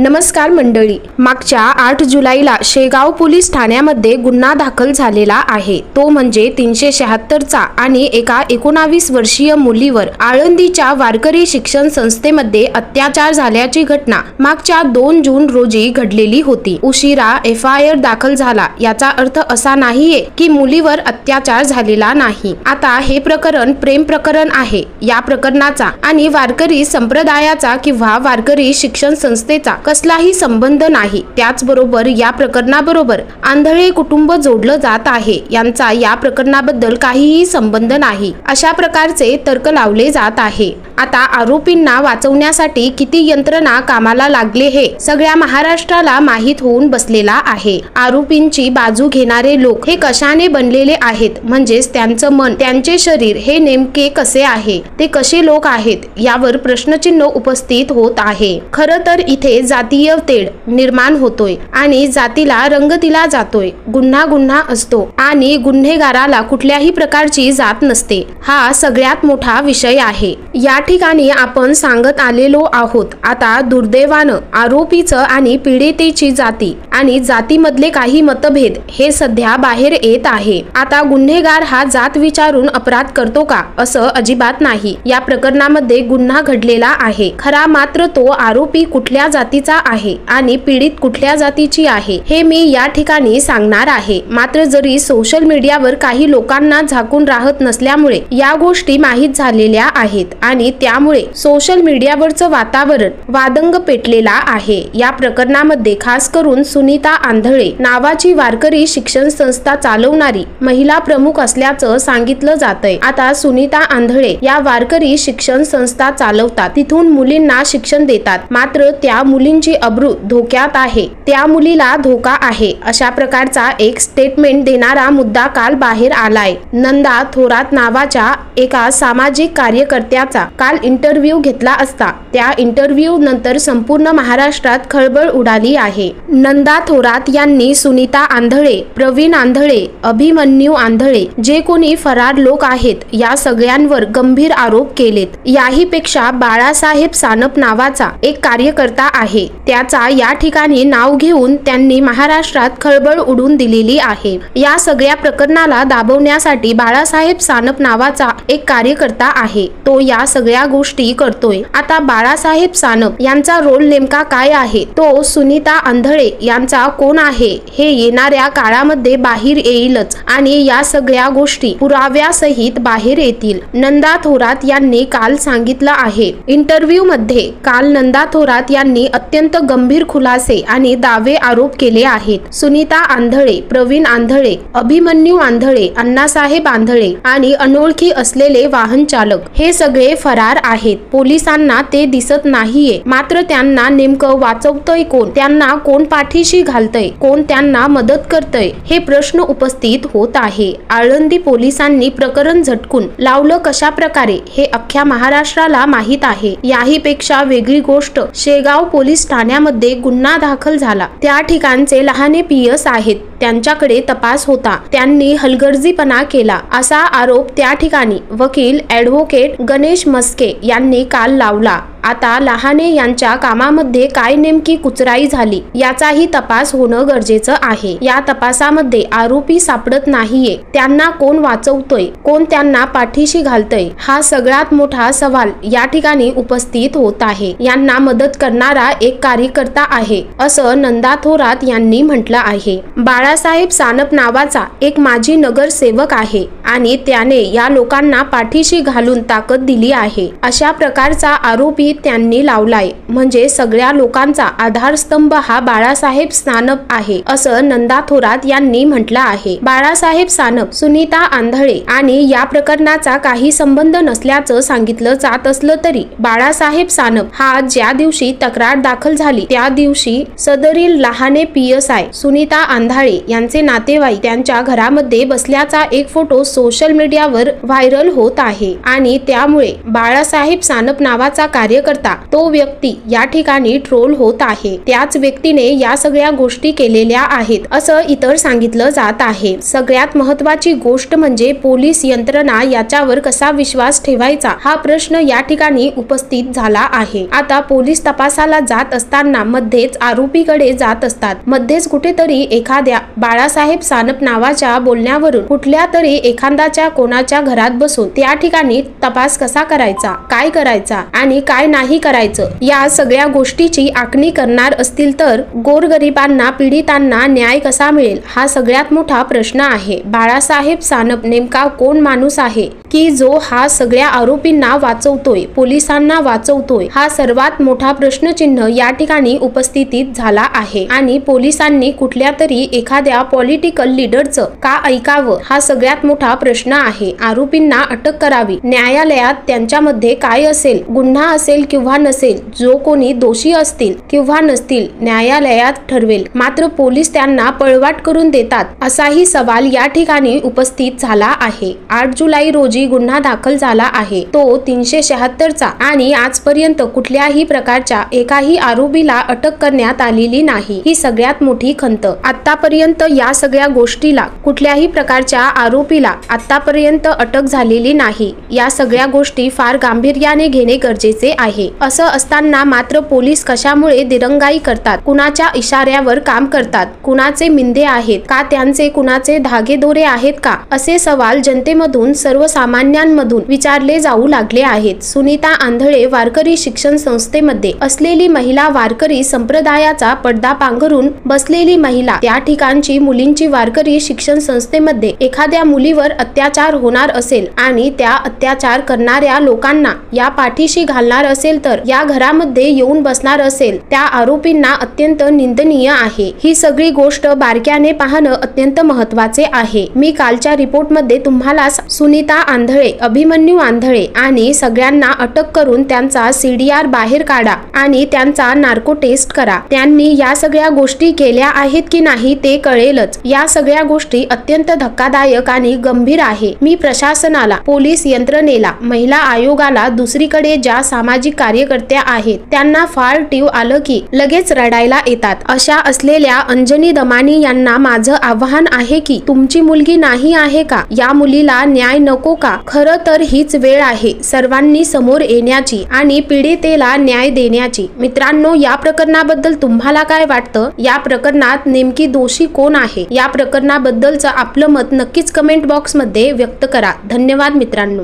नमस्कार मंडळी, मागच्या 8 जुलैला शेगाव पोलीस ठाण्यामध्ये गुन्हा दाखल झालेला आहे। तो म्हणजे 376 चा आणि एका 19 वर्षीय मुलीवर आळंदीच्या वारकरी शिक्षण संस्थेमध्ये अत्याचार झाल्याची घटना मागच्या 2 जून रोजी घडलेली होती। उशिरा FIR दाखल झाला याचा अर्थ असा नाहीये की मुलीवर अत्याचार झालेला नाही। आता हे प्रकरण प्रेम प्रकरण आहे। या प्रकरणाचा आणि वारकरी संप्रदायाचा किंवा वारकरी शिक्षण संस्थेचा कसलाही संबंध नाही। त्याचबरोबर या प्रकरणाबरोबर आंधळे कुटुंब जोडलं जात आहे, यांचा या प्रकरणाबद्दल काहीही संबंध नाही, अशा प्रकारचे तर्क लावले जात आहे। आता आरोपींना वाचवण्यासाठी किती यंत्रणा कामाला लागले हे सगळ्या महाराष्ट्राला माहित होऊन बसलेला आहे। आरोपींची बाजू घेणारे लोक हे कशाने बनलेले आहेत, म्हणजेच त्यांचं मन, त्यांचे शरीर हे नेमके कसे आहे, ते कसे लोक आहेत, यावर प्रश्नचिन्ह उपस्थित होत आहे। खरं तर इथे जातीय तेढ निर्माण होतोय आणि जातीला रंग दिला जातोय। गुन्हा असतो आणि गुन्हेगाराला कुठल्याही प्रकारची जात नसते, हा सगळ्यात मोठा विषय आहे। या ठिकाणी आपण सांगत आलेलो आहोत। आता दुर्दैवानं आरोपीचं आणि पीडितेची जाती आणि जातीमधले काही मतभेद हे सध्या बाहेर येत आहे। आता गुन्हेगार हा जात विचारून अपराध करतो का, असं अजिबात नाही। या प्रकरणामध्ये गुन्हा घडलेला आहे खरा, मात्र तो आरोपी कुठल्या जातीचा आहे आणि पीडित कुठल्या जातीची आहे हे मी या ठिकाणी सांगणार आहे। मात्र जरी सोशल मीडियावर काही लोकांना झाकून राहत नसल्यामुळे या गोष्टी माहीत झालेल्या आहेत आणि त्यामुळे सोशल मीडियावरचं वातावरण वादंग पेटलेला आहे। या प्रकरणामध्ये खास करून सुनीता आंधळे नावाची वारकरी शिक्षण संस्था चालवणारी महिला प्रमुख असल्याचं सांगितलं जातंय। आता सुनीता आंधळे या वारकरी शिक्षण संस्था चालवतात, तिथून मुलींना शिक्षण देतात, मात्र त्या मुलींची अब्रू धोक्यात आहे, त्या मुलीला धोका आहे, अशा प्रकारचा एक स्टेटमेंट देणारा मुद्दा काल बाहेर आलाय। नंदा थोरात नावाच्या एका सामाजिक कार्यकर्त्याचा काल इंटरव्ह्यू घेतला असता त्या इंटरव्ह्यू नंतर संपूर्ण महाराष्ट्रात खळबळ उडाली आहे। नंदा थोरात यांनी सुनीता आंधळे, प्रवीण आंधळे, अभिमन्यू आंधळे जे कोणी फरार लोक आहेत या सगळ्यांवर गंभीर आरोप केलेत। याही पेक्षा बाळासाहेब सानप नावाचा एक कार्यकर्ता आहे, त्याचा या ठिकाणी नाव घेऊन त्यांनी महाराष्ट्रात खळबळ उडून दिलेली आहे। या सगळ्या प्रकरणाला दाबवण्यासाठी बाळासाहेब सानप नावाचा एक कार्यकर्ता आहे, तो या सगळ्या गोष्टी करतोय। आता बाळासाहेब सानप यांचा रोल नेमका काय आहे, तो सुनीता आंधळे यांचा कोण आहे हे येणाऱ्या काळामध्ये बाहेर येईलच आणि या सगळ्या गोष्टी पुराव्यासहित बाहेर येतील। नंदा थोरात यांनी काल सांगितलं आहे इंटरव्ह्यू मध्ये, काल नंदा थोरात यांनी अत्यंत गंभीर खुलासे आणि दावे आरोप केले आहेत। सुनीता आंधळे, प्रवीण आंधळे, अभिमन्यू आंधळे, अण्णासाहेब आंधळे आणि अनोळखी असलेले वाहन चालक हे सगळे फरार आहेत। पोलिसांना ते दिसत नाहीये, मात्र त्यांना नेमकं वाचवतोय कोण, त्यांना कोण पाठीशी घालतय, कोण त्यांना मदत करतय, हे प्रश्न उपस्थित होत आहे। आळंदी पोलिसांनी प्रकरण झटकून लावलं कशा प्रकारे हे अख्ख्या महाराष्ट्राला माहित आहे। याही पेक्षा वेगळी गोष्ट, शेगाव पोलीस ठाण्यामध्ये गुन्हा दाखल झाला, त्या ठिकाणचे लहाने PS आहेत, त्यांच्याकडे तपास होता, त्यांनी हलगर्जीपणा केला असा आरोप त्या ठिकाणी वकील ॲडव्होकेट गणेश मस्के यांनी काल लावला। आता लहाने यांच्या कामामध्ये काय नेमकी कुचराई झाली याचाही तपास होणं गरजेचं आहे। या तपासामध्ये आरोपी सापडत नाहीये, त्यांना कोण वाचवतोय, कोण त्यांना पाठीशी घालतय, हा सगळ्यात मोठा सवाल या ठिकाणी उपस्थित होत आहे। यांना मदत करणारा एक कार्यकर्ता आहे असं नंदा थोरात यांनी म्हटलं आहे। बाळासाहेब सानप नावाचा एक माजी नगरसेवक आहे आणि त्याने या लोकांना पाठीशी घालून ताकद दिली आहे, अशा प्रकारचा आरोपी त्यांनी लावलाय। म्हणजे सगळ्या लोकांचा आधारस्तंभ हा बाळासाहेब सानप आहे असं नंदा थोरात यांनी म्हटलं आहे। बाळासाहेब सानप, सुनीता आंधळे आणि या प्रकरणाचा काही संबंध नसल्याचं सांगितलं जात असलं तरी बाळासाहेब सानप हा ज्या दिवशी तक्रार दाखल झाली त्या दिवशी सदरील लहाने PSI सुनीता आंधळे यांचे नातेवाईक त्यांच्या घरामध्ये बसल्याचा एक फोटो सोशल मीडियावर व्हायरल होत आहे आणि त्यामुळे बाळासाहेब सानप नावाचा कार्यकर्ता तो व्यक्ती या ठिकाणी ट्रोल होत आहे। त्याच व्यक्तीने या सगळ्या गोष्टी केलेल्या आहेत असं इतर सांगितलं जात आहे। सगळ्यात महत्त्वाची गोष्ट म्हणजे पोलीस यंत्रणा याच्यावर कसा विश्वास ठेवायचा हा प्रश्न या ठिकाणी उपस्थित झाला आहे। आता पोलीस तपासाला जात असताना मध्येच आरोपीकडे जात असतात, मध्येच कुठेतरी एखाद्या बाळासाहेब सानप नावाच्या बोलण्यावरून कुठल्या तरी एखाद्याच्या कोणाच्या घरात बसून त्या ठिकाणी तपास कसा करायचा, काय करायचा आणि काय नाही करायचं या सगळ्या गोष्टीची आखणी करणार असतील तर गोरगरिबांना, पीडितांना न्याय कसा मिळेल हा सगळ्यात मोठा प्रश्न आहे। बाळासाहेब सानप नेमका कोण माणूस आहे की जो हा सगळ्या आरोपींना वाचवतोय, पोलिसांना वाचवतोय हा सर्वात मोठा प्रश्नचिन्ह या ठिकाणी उपस्थितीत झाला आहे। आणि पोलिसांनी कुठल्या तरी एखाद्या पॉलिटिकल लीडरचं का ऐकावं हा सगळ्यात मोठा प्रश्न आहे। आरोपींना अटक करावी, न्यायालयात त्यांच्यामध्ये काय असेल, गुन्हा असेल किंवा नसेल, जो कोणी दोषी असतील किंवा नसतील न्यायालयात ठरवेल, मात्र पोलीस त्यांना पळवाट करून देतात असाही सवाल या ठिकाणी उपस्थित झाला आहे। 8 जुलै रोजी गुन्हा दाखल झाला आहे, तो 376 चा आणि आजपर्यंत कुठल्याही प्रकारच्या एकाही आरोपीला अटक करण्यात आलेली नाही, ही सगळ्यात मोठी खंत। आतापर्यंत या सगळ्या गोष्टीला कुठल्याही प्रकारच्या आरोपीला आतापर्यंत अटक झालेली नाही। या सगळ्या गोष्टी फार गांभीर्याने घेणे गरजेचे आहे। असं असताना मात्र पोलीस कशामुळे दिरंगाई करतात, कुणाच्या इशाऱ्यावर काम करतात, कुणाचे मिंदे आहेत का, त्यांचे कुणाचे धागेदोरे आहेत का, असे सवाल जनतेमधून, सर्वसामान्यांमधून विचारले जाऊ लागले आहेत। सुनीता आंधळे वारकरी शिक्षण संस्थेमध्ये असलेली महिला, वारकरी संप्रदायाचा पडदा पांघरून बसलेली महिला, त्या ठिकाणची मुलींची वारकरी शिक्षण संस्थेमध्ये एखाद्या मुलीवर अत्याचार होणार असेल आणि त्या अत्याचार करणाऱ्या लोकांना या पाठीशी घालणार असेल तर या घरामध्ये येऊन बसणार असेल त्या आरोपींना अत्यंत निंदनीय आहे। ही सगळी गोष्ट बारक्याने पाहणं अत्यंत महत्त्वाचे आहे। मी कालच्या रिपोर्टमध्ये तुम्हाला सुनीता आंधळे, अभिमन्यू आंधळे आणि सगळ्यांना अटक करून त्यांचा CDR बाहेर काढा आणि त्यांचा नार्को टेस्ट करा, त्यांनी या सगळ्या गोष्टी केल्या आहेत की नाही ते कळेलच। या सगळ्या गोष्टी अत्यंत धक्कादायक आणि गंभीर आहे। मी प्रशासनाला, पोलीस यंत्रणेला, महिला आयोगाला, दुसरीकडे ज्या सामाजिक कार्यकर्त्या आहेत त्यांना फार टीव आलं की लगेच रडायला येतात अशा असलेल्या अंजनी दमानी यांना माझं आव्हान आहे की तुमची मुलगी नाही आहे का, या मुलीला न्याय नको का? खरं तर हीच वेळ आहे सर्वांनी समोर येण्याची आणि पीडितेला न्याय देण्याची। मित्रांनो, या प्रकरणाबद्दल तुम्हाला काय वाटतं? या प्रकरणात नेमकी दोषी कोण आहे? या प्रकरणाबद्दलचं आपलं मत नक्कीच कमेंट बॉक्स मध्ये व्यक्त करा। धन्यवाद मित्रांनो।